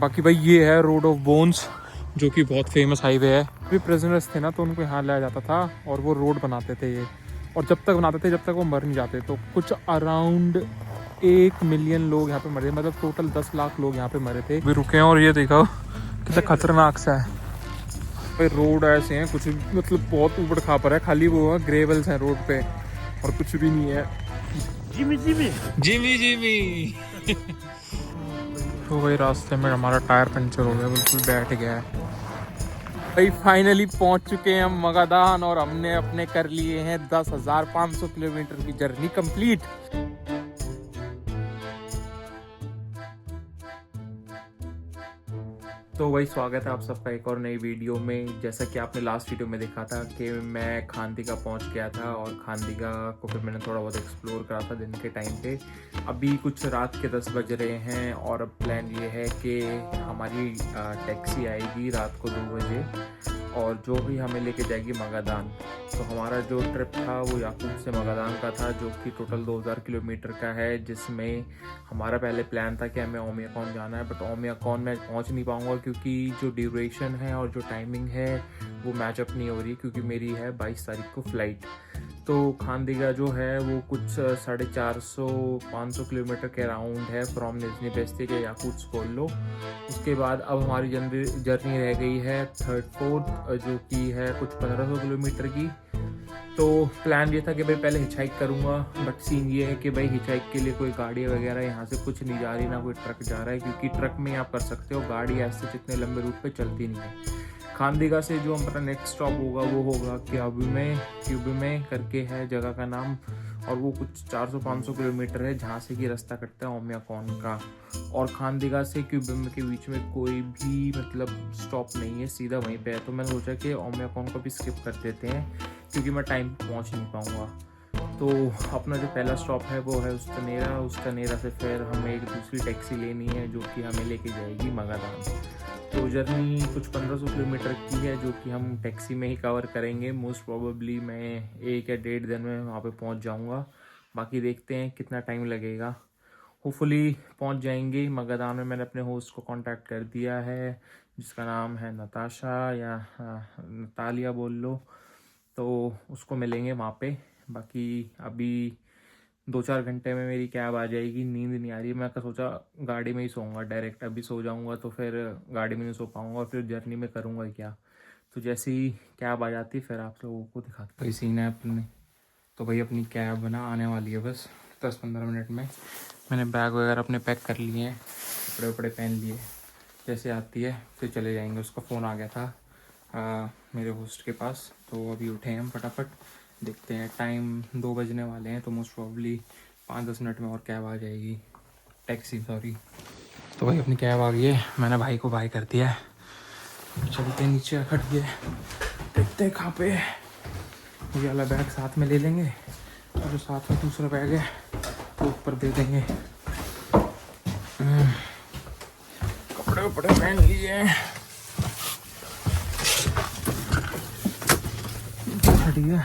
बाकी भाई ये है रोड ऑफ बोन्स, जो कि बहुत फेमस हाईवे है। भी प्रिजनर्स थे ना, तो उनको यहाँ लाया जाता था और वो रोड बनाते थे ये, और जब तक बनाते थे जब तक वो मर नहीं जाते। तो कुछ अराउंड 1 मिलियन लोग यहाँ पे मरे, मतलब टोटल 10 लाख लोग यहाँ पे मरे थे। भी रुके हैं और ये देखो कितना खतरनाक सा है भाई। रोड ऐसे हैं कुछ, मतलब बहुत ऊबड़ खापर है, खाली वो है ग्रेवल्स हैं रोड पे और कुछ भी नहीं है। जिमी जिमी जिमी जिमी तो भाई रास्ते में हमारा टायर पंचर हो गया, बिल्कुल बैठ गया है भाई। फाइनली पहुंच चुके हैं हम मगादान, और हमने अपने कर लिए हैं 10,500 किलोमीटर की जर्नी कंप्लीट। तो वही स्वागत है आप सबका एक और नई वीडियो में। जैसा कि आपने लास्ट वीडियो में देखा था कि मैं खानदिगा पहुंच गया था, और खानदिगा को फिर मैंने थोड़ा बहुत एक्सप्लोर करा था दिन के टाइम पे। अभी कुछ रात के 10 बज रहे हैं, और अब प्लान ये है कि हमारी टैक्सी आएगी रात को 2 बजे, और जो भी हमें लेके जाएगी मगादान। तो हमारा जो ट्रिप था वो याकूब से मगादान का था, जो कि टोटल 2000 किलोमीटर का है, जिसमें हमारा पहले प्लान था कि हमें ओमियाकॉन जाना है। बट ओमियाकॉन में पहुंच नहीं पाऊंगा, क्योंकि जो ड्यूरेशन है और जो टाइमिंग है वो मैचअप नहीं हो रही, क्योंकि मेरी है 22 तारीख को फ़्लाइट। तो खानदिगा जो है वो कुछ 450-500 किलोमीटर के अराउंड है फ्रॉम निजनी बेस्ती के याकूत्स पोलो। उसके बाद अब हमारी जर्नी रह गई है 3rd-4th, जो कि है कुछ 1500 किलोमीटर की। तो प्लान ये था कि भाई पहले हिचहाइक करूँगा, बट सीन ये है कि भाई हिचहाइक के लिए कोई गाड़ी वगैरह यहाँ से कुछ नहीं जा रही, ना कोई ट्रक जा रहा है, क्योंकि ट्रक में आप कर सकते हो, गाड़ी ऐसे जितने लंबे रूट पे चलती नहीं है। खानदिगा से जो हमारा नेक्स्ट स्टॉप होगा वो होगा क्यूबी में करके है जगह का नाम, और वो कुछ 400-500 किलोमीटर है, जहाँ से कि रास्ता कटता है ओमियाकॉन का। और खानदिगा से क्यूबी के बीच में कोई भी मतलब स्टॉप नहीं है, सीधा वहीं पे है। तो मैंने सोचा कि ओमियाकॉन को भी स्किप कर देते हैं, क्योंकि मैं टाइम पे पहुँच नहीं पाऊँगा। तो अपना जो पहला स्टॉप है वो है उस्तनेरा से फिर हमें एक दूसरी टैक्सी लेनी है, जो कि हमें लेके जाएगी मगादान। तो जर्नी कुछ 1500 किलोमीटर की है, जो कि हम टैक्सी में ही कवर करेंगे। मोस्ट प्रोबेबली मैं 1 या 1.5 दिन में वहाँ पे पहुँच जाऊँगा। बाकी देखते हैं कितना टाइम लगेगा, होपफुली पहुँच जाएंगे मगादान में। मैंने अपने होस्ट को कांटेक्ट कर दिया है, जिसका नाम है नताशा या नतालिया बोल लो। तो उसको मिलेंगे वहाँ पे। बाकी अभी 2-4 घंटे में मेरी कैब आ जाएगी। नींद नहीं आ रही, मैं सोचा गाड़ी में ही सोऊंगा डायरेक्ट। अभी सो जाऊंगा तो फिर गाड़ी में नहीं सो पाऊंगा, और फिर जर्नी में करूंगा क्या। तो जैसे ही कैब आ जाती फिर आप लोगों को दिखाता भाई सीन है अपने। तो भाई अपनी कैब ना आने वाली है बस 10-15 मिनट में। मैंने बैग वगैरह अपने पैक कर लिए हैं, कपड़े वपड़े पहन लिए। जैसे आती है फिर चले जाएंगे। उसका फ़ोन आ गया था मेरे होस्ट के पास, तो अभी उठे हैं हम फटाफट। देखते हैं, टाइम 2 बजने वाले हैं, तो मोस्ट प्रॉब्ली 5-10 मिनट में और कैब आ जाएगी, टैक्सी सॉरी। तो भाई अपनी कैब आ गई है, मैंने भाई को बाय कर दिया है। चलते नीचे खड़िए, देखते हैं कहाँ पे। ये वाला बैग साथ में ले लेंगे, और जो साथ में दूसरा बैग है वो ऊपर दे देंगे। कपड़े वपड़े पहन लिए हैं, खड़ी है।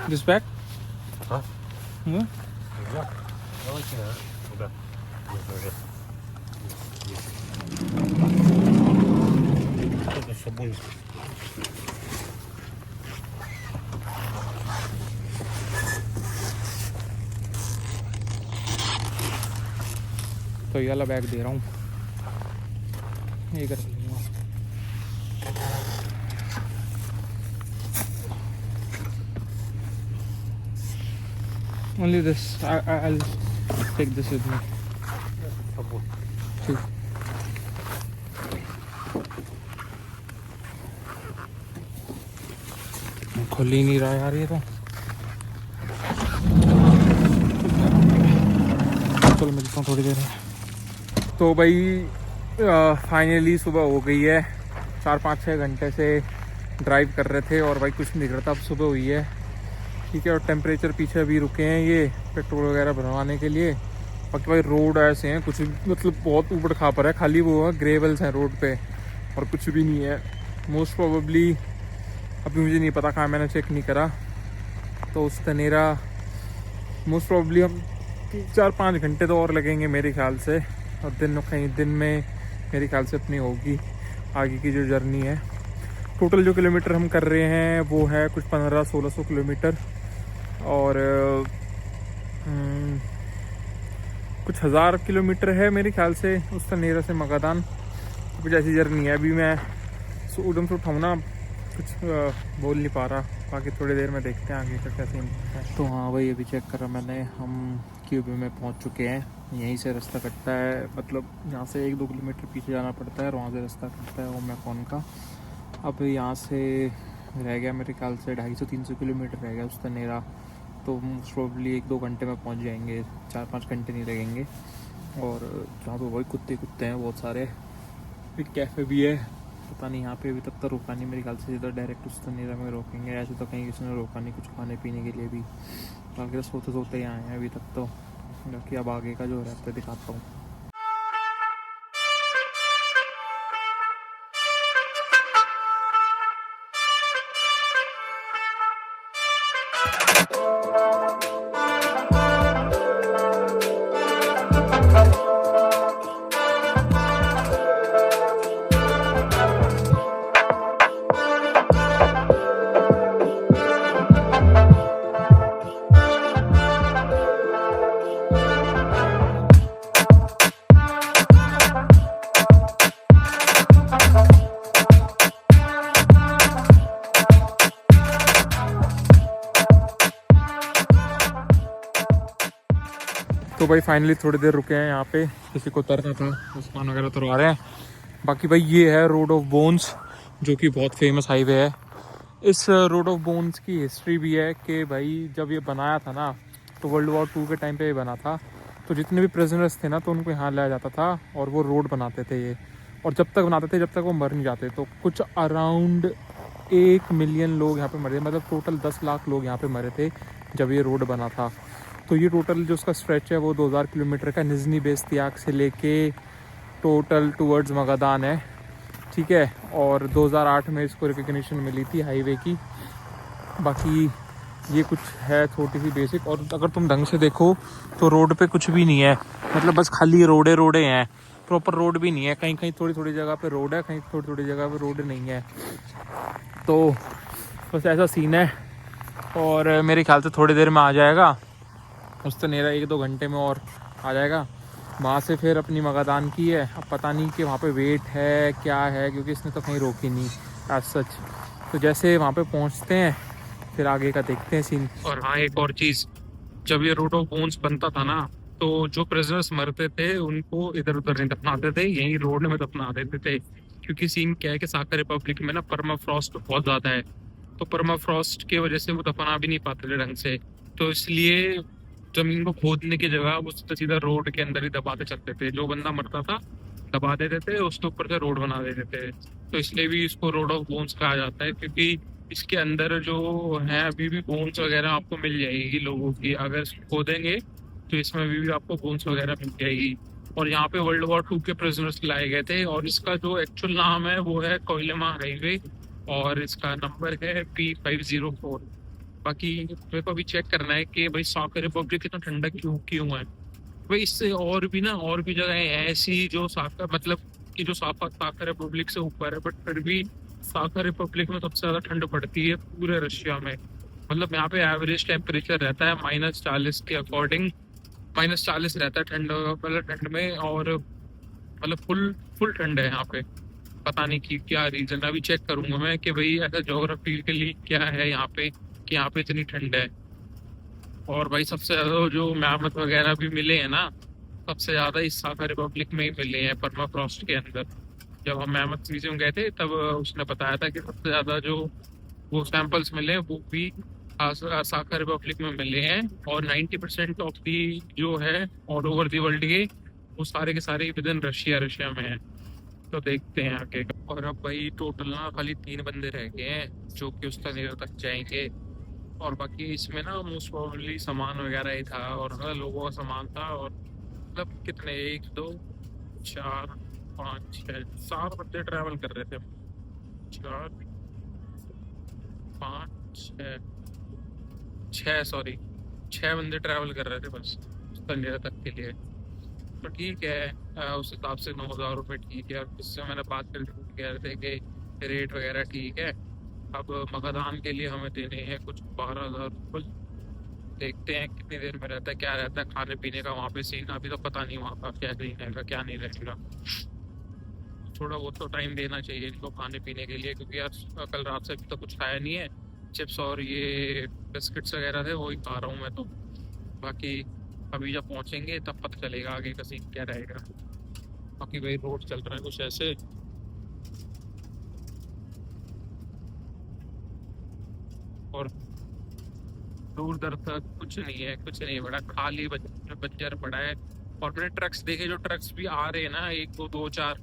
This bag? Huh? Yeah. Yeah. I like that. Okay. Это с собой. तो ये वाला बैग दे रहा हूँ, ये कर लूँगा। Only this. I'll take this with me. ठीक। खुल ही नहीं रहा यार ये तो। चलो मिलता हूँ थोड़ी देर में। तो भाई फाइनली सुबह हो गई है। 4-5-6 घंटे से ड्राइव कर रहे थे, और भाई कुछ नहीं दिख रहा था। अब सुबह हुई है, ठीक है। और टेम्परेचर पीछे अभी रुके हैं ये पेट्रोल वगैरह भरवाने के लिए। बाकी भाई रोड ऐसे हैं कुछ, मतलब बहुत ऊबड़ खापर है, खाली वो है ग्रेवल्स हैं रोड पे, और कुछ भी नहीं है। मोस्ट प्रोबेबली अभी मुझे नहीं पता कहाँ, मैंने चेक नहीं करा। तो उस तनेरा मोस्ट प्रॉब्ली हम 4-5 घंटे तो और लगेंगे मेरे ख्याल से। और दिन में मेरे ख्याल से अपनी होगी आगे की जो जर्नी है। टोटल जो किलोमीटर हम कर रहे हैं वो है कुछ 1500-1600 किलोमीटर, और कुछ 1000 किलोमीटर है मेरे ख्याल से उस तनेरा से मगादान। कुछ ऐसी जर्नी है। अभी मैं उधम से उठाऊँ ना, कुछ बोल नहीं पा रहा। बाकी थोड़ी देर में देखते हैं आगे का क्या सीन है। तो हाँ भाई, अभी चेक करा मैंने, हम क्यूबे में पहुंच चुके हैं। यहीं से रास्ता कटता है, मतलब यहाँ से 1-2 किलोमीटर पीछे जाना पड़ता है और वहाँ से रास्ता कटता है वो मैकॉन का। अब यहाँ से रह गया मेरे ख्याल से 250-300 किलोमीटर रह गया उस तनेरा। तो मोस्ट प्रोबली 1-2 घंटे में पहुँच जाएंगे, 4-5 घंटे नहीं लगेंगे। और जहाँ तो वही कुत्ते हैं बहुत सारे। एक कैफ़े भी है, पता नहीं यहाँ पे अभी तक तो रोका नहीं मेरे ख्याल से। इधर डायरेक्ट उस तनेरा में रोकेंगे, ऐसे तो कहीं किसी ने रोका नहीं कुछ खाने पीने के लिए भी। बाकी तो सोते ही आए हैं अभी तक तो। बाकी अब आगे का जो रहता है दिखाता हूँ। तो भाई फाइनली थोड़ी देर रुके हैं यहाँ पे, किसी को उतरना था, उस्मान वगैरह उतरवा रहे हैं। बाकी भाई ये है रोड ऑफ बोन्स, जो कि बहुत फेमस हाईवे है। इस रोड ऑफ बोन्स की हिस्ट्री भी है कि भाई जब ये बनाया था ना, तो World War II के टाइम पे ये बना था। तो जितने भी प्रिजनर्स थे ना, तो उनको यहाँ लाया जाता था और वो रोड बनाते थे ये। और जब तक बनाते थे जब तक वो मर नहीं जाते। तो कुछ अराउंड 1 मिलियन लोग यहाँ पे मरे, मतलब टोटल 10 लाख लोग यहाँ पे मरे थे जब ये रोड बना था। तो ये टोटल जो उसका स्ट्रेच है वो 2000 किलोमीटर का निजनी बेस्तियाक से लेके टोटल टूवर्ड्स मगादान है, ठीक है। और 2008 में इसको रिकग्निशन मिली थी हाईवे की। बाकी ये कुछ है छोटी सी बेसिक। और अगर तुम ढंग से देखो तो रोड पे कुछ भी नहीं है, मतलब बस खाली रोडे हैं, प्रॉपर रोड भी नहीं है। कहीं कहीं थोड़ी जगह पे रोड है, कहीं थोड़ी जगह पे रोड नहीं है। तो बस ऐसा सीन है। और मेरे ख्याल से थोड़ी देर में आ जाएगा उस तनेरा, 1-2 घंटे में और आ जाएगा। वहाँ से फिर अपनी मगादान की है। अब पता नहीं कि वहाँ पे वेट है क्या है, क्योंकि इसने तो कहीं रोकी नहीं एज सच। तो जैसे वहाँ पे पहुँचते हैं फिर आगे का देखते हैं सीन। और हाँ, एक और चीज़, जब ये रोड ऑफ बोन्स बनता था ना, तो जो प्रिजनर्स मरते थे उनको इधर उधर नहीं दफनाते थे, यहीं रोड में दफना देते थे। क्योंकि सीन क्या है कि साकर रिपब्लिक में ना परमाफ्रॉस्ट बहुत ज़्यादा है। तो परमाफ्रॉस्ट की वजह से वो दफना भी नहीं पाते थे ढंग से। तो इसलिए जमीन को खोदने की जगह वो सीधा रोड के अंदर ही दबाते चलते थे। जो बंदा मरता था दबा देते थे, उसके ऊपर से रोड बना देते थे। तो इसलिए भी इसको रोड ऑफ बोन्स कहा जाता है, क्योंकि इसके अंदर जो है अभी भी बोन्स वगैरह आपको मिल जाएगी लोगों की। अगर खोदेंगे तो इसमें भी आपको बोन्स वगैरह मिल जाएगी। और यहाँ पे World War II के प्रिजनर्स लाए गए थे। और इसका जो एक्चुअल नाम है वो है कोइलेमा हाईवे, और इसका नंबर है P504। बाकी मेरे को अभी चेक करना है कि भाई साकर रिपब्लिक इतना ठंडा क्यों क्यों है। भाई इससे और भी ना, और भी जगह है ऐसी जो साकर, मतलब कि जो साकर रिपब्लिक से ऊपर है, बट फिर भी साकर रिपब्लिक में सबसे ज्यादा ठंड पड़ती है पूरे रशिया में। मतलब यहाँ पे एवरेज टेम्परेचर रहता है -40 के अकॉर्डिंग, -40 रहता है ठंड, मतलब ठंड में। और मतलब फुल फुल ठंड है यहाँ पे। पता नहीं कि क्या रीजन, अभी चेक करूंगा मैं कि भाई ऐसा ज्योग्राफी के लिए क्या है यहाँ पे कि यहाँ पे इतनी ठंड है। और भाई सबसे ज्यादा जो मैमथ वगैरह भी मिले हैं ना, सबसे ज्यादा इस साकर रिपब्लिक में ही मिले हैं, परमाफ्रॉस्ट के अंदर। जब हम मैमथ म्यूजियम गए थे तब उसने बताया था कि सबसे ज्यादा जो वो सैंपल्स मिले हैं वो भी साकर रिपब्लिक में मिले हैं। और 90% ऑफ दी जो है ऑल ओवर दी वर्ल्ड के, वो सारे के सारे विद इन रशिया में है। तो देखते हैं आगे। और अब भाई टोटल ना खाली 3 बंदे रह गए हैं जो कि उस तक तक जाएंगे। और बाकी इसमें ना मोस्ट प्रोबेबली सामान वगैरह ही था, और लोगों का सामान था। और मतलब कितने, 1 2 4 5 6 7 बंदे ट्रैवल कर रहे थे। 4 छः बंदे ट्रैवल कर रहे थे बस तंगेरा तक के लिए। तो ठीक है, उस हिसाब से 9,000 रुपये ठीक है। और उससे मैंने बात कर कह रहे थे कि रेट वगैरह ठीक है। अब मकादान के लिए हमें देने हैं कुछ 12,000 रुपये। देखते हैं कितनी देर में रहता है, क्या रहता है खाने पीने का वहाँ पे सीन। अभी तो पता नहीं वहाँ का क्या नहीं रहेगा क्या नहीं रहेगा। थोड़ा बहुत तो टाइम देना चाहिए इनको खाने पीने के लिए, क्योंकि यार कल रात से अभी तो कुछ खाया नहीं है। चिप्स और ये बिस्किट्स वगैरह थे वही खा रहा हूँ मैं तो। बाकी अभी जब पहुँचेंगे तब पता चलेगा आगे का सीन क्या रहेगा। बाकी वही रोड चल रहा है कुछ ऐसे। और दूर दर तक कुछ नहीं है, कुछ नहीं बड़ा, खाली बंजर पड़ा है। और मैंने ट्रक्स देखे, जो ट्रक्स भी आ रहे हैं ना, एक दो दो चार,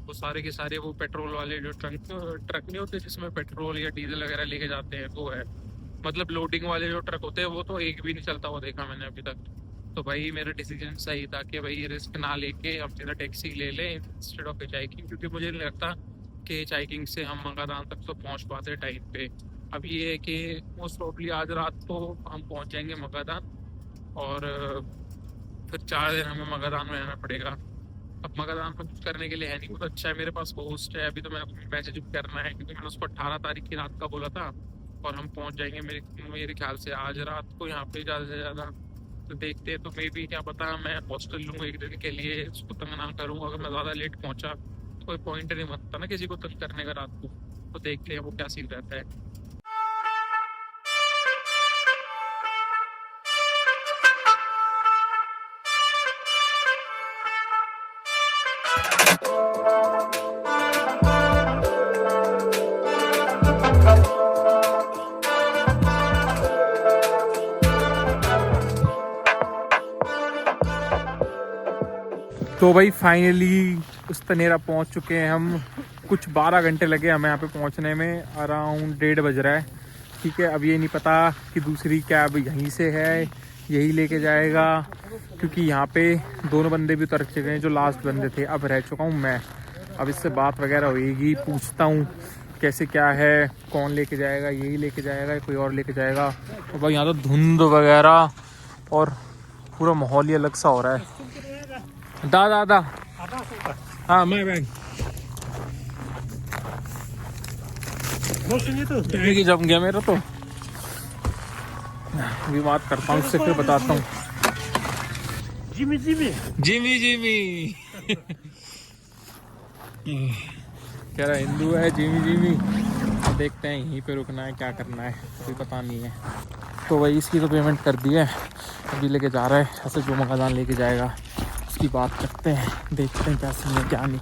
वो सारे के सारे वो पेट्रोल वाले जो ट्रक नहीं होते जिसमें पेट्रोल या डीजल वगैरह लेके जाते हैं, वो है। मतलब लोडिंग वाले जो ट्रक होते हैं वो तो एक भी नहीं चलता हुआ देखा मैंने अभी तक। तो भाई मेरा डिसीजन सही था कि भाई रिस्क ना लेके हम सीधा टैक्सी ले लें इंस्टेड ऑफ हिचाइकिंग, क्योंकि मुझे नहीं लगता कि हिचाइकिंग से हम मगादान तक तो पहुंच पाते टाइम पे। अब ये है कि मोस्ट प्रॉब्ली आज रात को हम पहुंच जाएंगे मगादान, और फिर 4 दिन हमें मगादान में रहना पड़ेगा। अब मगादान में कुछ करने के लिए है नहीं, बहुत अच्छा है मेरे पास होस्ट है। अभी तो मैं मैसेज करना है क्योंकि मैंने उसको 18 तारीख की रात का बोला था, और हम पहुंच जाएंगे मेरे ख्याल से आज रात को यहाँ पे ज़्यादा से ज़्यादा। तो देखते हैं, तो मे भी क्या पता मैं हॉस्टल लूँ एक दिन के लिए, उसको तंग ना करूँ। अगर मैं ज़्यादा लेट पहुँचा तो कोई पॉइंट नहीं बनता ना किसी को तंग करने का रात को। तो देखते हैं वो क्या सीन रहता है। तो भाई फाइनली उस तनेरा पहुंच चुके हैं हम। कुछ 12 घंटे लगे हमें यहाँ पे पहुंचने में, अराउंड 1:30 बज रहा है। ठीक है, अब ये नहीं पता कि दूसरी कैब यहीं से है, यही लेके जाएगा, क्योंकि यहाँ पे दोनों बंदे भी उतर चुके हैं जो लास्ट बंदे थे। अब रह चुका हूँ मैं। अब इससे बात वगैरह होगी, पूछता हूँ कैसे क्या है, कौन लेके जाएगा, यही लेके जाएगा या कोई और लेके जाएगा। और भाई यहाँ तो धुंध वगैरह और पूरा माहौल ही अलग सा हो रहा है। दादा हाँ मैं बैग की जम गया मेरा। तो अभी बात करता हूँ उससे, फिर बताता हूँ। जिमी जिमी जिमी जिमी कह रहा हिंदू है जिमी जिमी। देखते हैं यहीं पे रुकना है क्या करना है, अभी पता नहीं है। तो वही इसकी तो पेमेंट कर दी है, अभी लेके जा रहा है। ऐसे जो मकादान लेके जाएगा उसकी बात करते हैं, देखते हैं क्या सीन है क्या नहीं।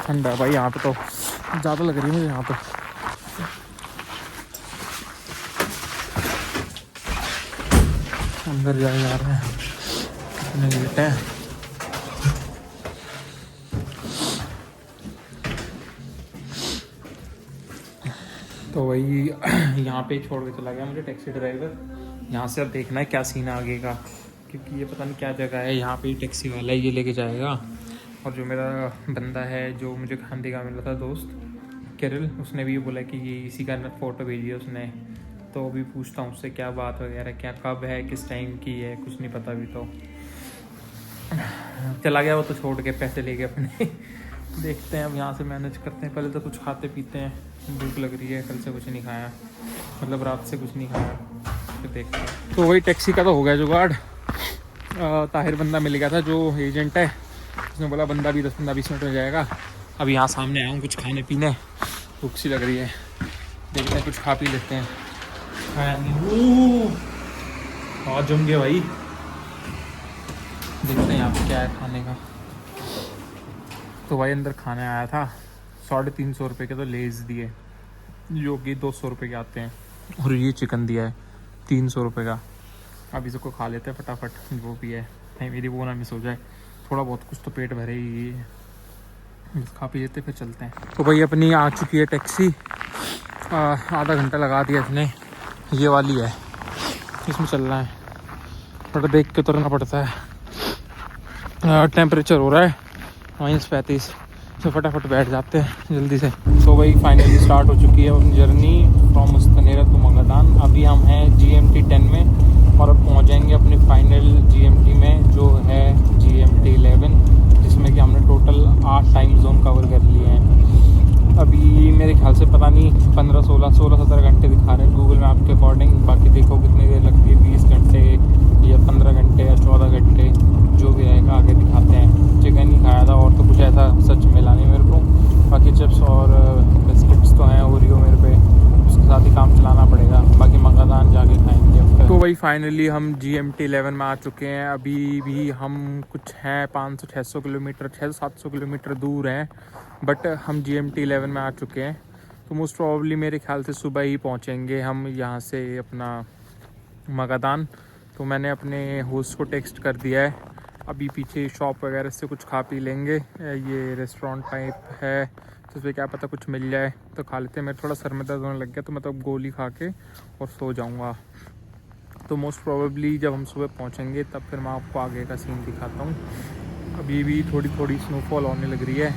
ठंडा है भाई यहाँ पे, तो ज़्यादा लग रही है मुझे यहाँ पे। अंदर जा रहे हैं, कितने लेट है। तो वही यहाँ पे छोड़ के चला गया मुझे टैक्सी ड्राइवर। यहाँ से अब देखना है क्या सीन है आगे का, क्योंकि ये पता नहीं क्या जगह है। यहाँ पे टैक्सी वाला ये लेके जाएगा, और जो मेरा बंदा है जो मुझे खाने का मिला था दोस्त केरल, उसने भी ये बोला कि ये इसी का फ़ोटो भेजी है उसने। तो अभी पूछता हूँ उससे क्या बात वगैरह, क्या कब है, किस टाइम की है, कुछ नहीं पता अभी। तो चला गया वो तो छोड़ के, पैसे लेके अपने। देखते हैं अब यहाँ से मैनेज करते हैं। पहले तो कुछ खाते पीते हैं, भूख लग रही है, कल से कुछ नहीं खाया, मतलब रात से कुछ नहीं खाया, फिर देखते हैं। तो वही टैक्सी का तो हो गया जुगाड़। ताहिर बंदा मिल गया था जो एजेंट है, उसने बोला बंदा भी 10-15-20 मिनट में जाएगा। अब यहाँ सामने आया हूँ कुछ खाने पीने, भूख सी लग रही है, देखते हैं कुछ खा पी लेते हैं। बहुत जम गया भाई, देखते हैं यहाँ पे क्या है खाने का। तो भाई अंदर खाने आया था, 350 रुपये के तो लेज़ दिए जो कि 200 रुपये के आते हैं, और ये चिकन दिया है 300 रुपये का। अब इसको खा लेते हैं फटाफट, जो भी है, नहीं मेरी वो ना मिस हो जाए। थोड़ा बहुत कुछ तो पेट भरे ही, खा पी लेते फिर चलते हैं। तो भाई अपनी आ चुकी है टैक्सी, आधा घंटा लगा दिया इसने। ये वाली है, इसमें चलना है, बट देख के उतरना पड़ता है। टेम्परेचर हो रहा है -35, तो फटाफट बैठ जाते हैं जल्दी से। तो भाई फाइनली स्टार्ट हो चुकी है अपनी जर्नी फ्रॉम मुस्तनेरा टू मगादान। अभी हम हैं GMT 10 में और अब पहुंच जाएंगे अपने फाइनल GMT में जो है GMT 11, जिसमें कि हमने टोटल 8 टाइम जोन कवर कर लिए हैं। अभी मेरे ख्याल से पता नहीं 16-17 घंटे दिखा रहे हैं गूगल मैप के अकॉर्डिंग। बाकी देखो कितनी देर लगती है, 20 घंटे या 15 घंटे या 14 घंटे जो भी रहेगा आगे दिखाते हैं। चिकन ही खाया था और तो कुछ ऐसा सच मिला नहीं मेरे को। बाकी चिप्स और बिस्किट्स तो हैं ओरियो मेरे पे, उसके साथ ही काम चलाना पड़ेगा। बाकी मगादान जाके खाएंगे अब। तो भाई फाइनली हम GMT 11 में आ चुके हैं। अभी भी हम कुछ हैं 500-600 किलोमीटर 600-700 किलोमीटर दूर हैं, बट हम GMT 11 में आ चुके हैं। तो मोस्ट प्रॉब्ली मेरे ख्याल से सुबह ही पहुंचेंगे हम यहाँ से अपना मगादान। तो मैंने अपने होस्ट को टेक्स्ट कर दिया है, अभी पीछे शॉप वगैरह से कुछ खा पी लेंगे। ये रेस्टोरेंट टाइप है तो उसमें क्या पता कुछ मिल जाए तो खा लेते हैं। मेरे थोड़ा सर में दर्द होने लग गया तो मैं तो गोली खा के और सो जाऊँगा। तो मोस्ट प्रोबेबली जब हम सुबह पहुँचेंगे तब फिर मैं आपको आगे का सीन दिखाता हूँ। अभी भी थोड़ी थोड़ी स्नोफॉल होने लग रही है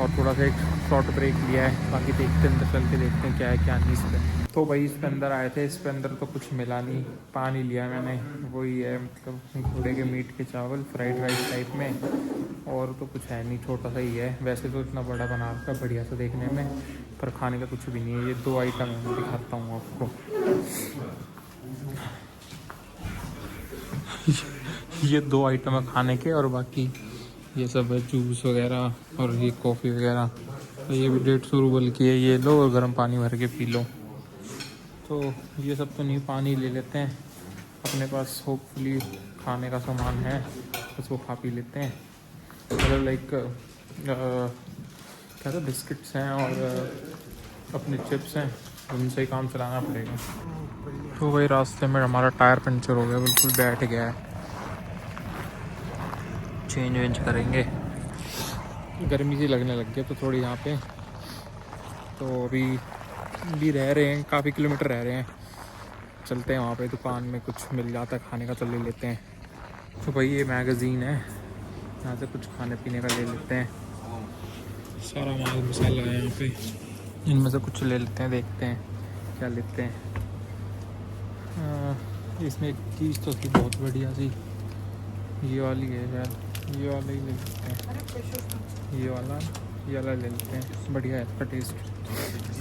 और थोड़ा सा एक शॉर्ट ब्रेक लिया है। बाकी देखते हैं, अंदर चल के देखते हैं क्या है क्या नहीं इस पर। तो भाई इस पे अंदर आए थे, इस पे अंदर तो कुछ मिला नहीं। पानी लिया मैंने, वही है मतलब घोड़े के मीट के चावल फ्राइड राइस टाइप में, और तो कुछ है नहीं, छोटा सा ही है। वैसे तो इतना बड़ा बना रखा बढ़िया सा देखने में, पर खाने का कुछ भी नहीं है। ये 2 आइटम है, मैं दिखाता हूँ आपको। ये 2 आइटम है खाने के, और बाकी ये सब है जूस वगैरह और ये कॉफ़ी वगैरह। तो ये भी 150 रूबल की है, ये लो और गर्म पानी भर के पी लो। तो ये सब तो नहीं, पानी ले लेते हैं अपने पास। होपफुली खाने का सामान है, बस वो खा पी लेते हैं। मतलब लाइक क्या था, बिस्किट्स हैं और अपने चिप्स हैं, उनसे ही काम चलाना पड़ेगा। तो वही रास्ते में हमारा टायर पंचर हो गया, बिल्कुल बैठ गया है। चेंज वेंज करेंगे, गर्मी सी लगने लग गई तो थोड़ी यहाँ पे। तो अभी भी रह रहे हैं, काफ़ी किलोमीटर रह रहे हैं, चलते हैं वहाँ पे। दुकान में कुछ मिल जाता है खाने का तो ले लेते हैं। तो भाई ये मैगज़ीन है, यहाँ से कुछ खाने पीने का ले लेते हैं। सारा माल मसाला है यहाँ पे, इनमें से कुछ ले लेते हैं, देखते हैं क्या लेते हैं। इसमें एक चीज़ तो थी बहुत बढ़िया सी, ये वाली है शायद, ये वाला ही ले लेते हैं। ये वाला ले लेते हैं, बढ़िया है इसका टेस्ट,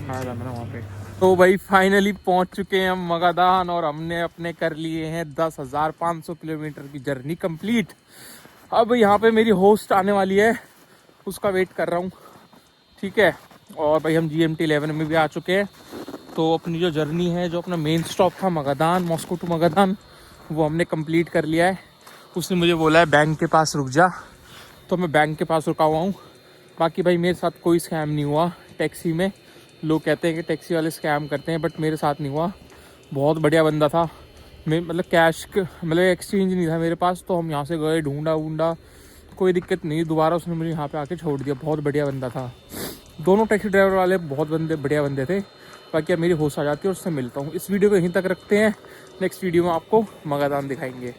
खाया था मैंने वहाँ पे। तो भाई फाइनली पहुँच चुके हैं हम मगादान, और हमने अपने कर लिए हैं 10,500 किलोमीटर की जर्नी कंप्लीट। अब यहाँ पे मेरी होस्ट आने वाली है, उसका वेट कर रहा हूँ, ठीक है। और भाई हम GMT 11 में भी आ चुके हैं। तो अपनी जो जर्नी है, जो अपना मेन स्टॉप था मगादान, मॉस्को टू मगादान, वो हमने कंप्लीट कर लिया है। उसने मुझे बोला है बैंक के पास रुक जा, तो मैं बैंक के पास रुका हुआ हूँ। बाकी भाई मेरे साथ कोई स्कैम नहीं हुआ टैक्सी में। लोग कहते हैं कि टैक्सी वाले स्कैम करते हैं, बट मेरे साथ नहीं हुआ। बहुत बढ़िया बंदा था। मैं मतलब कैश मतलब एक्सचेंज नहीं था मेरे पास, तो हम यहाँ से गए, ढूंढा, कोई दिक्कत नहीं। दोबारा उसने मुझे यहाँ पे आके छोड़ दिया, बहुत बढ़िया बंदा था। दोनों टैक्सी ड्राइवर वाले बहुत बढ़िया बंदे थे। बाकी अब मेरी होश आ जाती है और उससे मिलता हूँ। इस वीडियो को यहीं तक रखते हैं, नेक्स्ट वीडियो में आपको मगादान दिखाएंगे।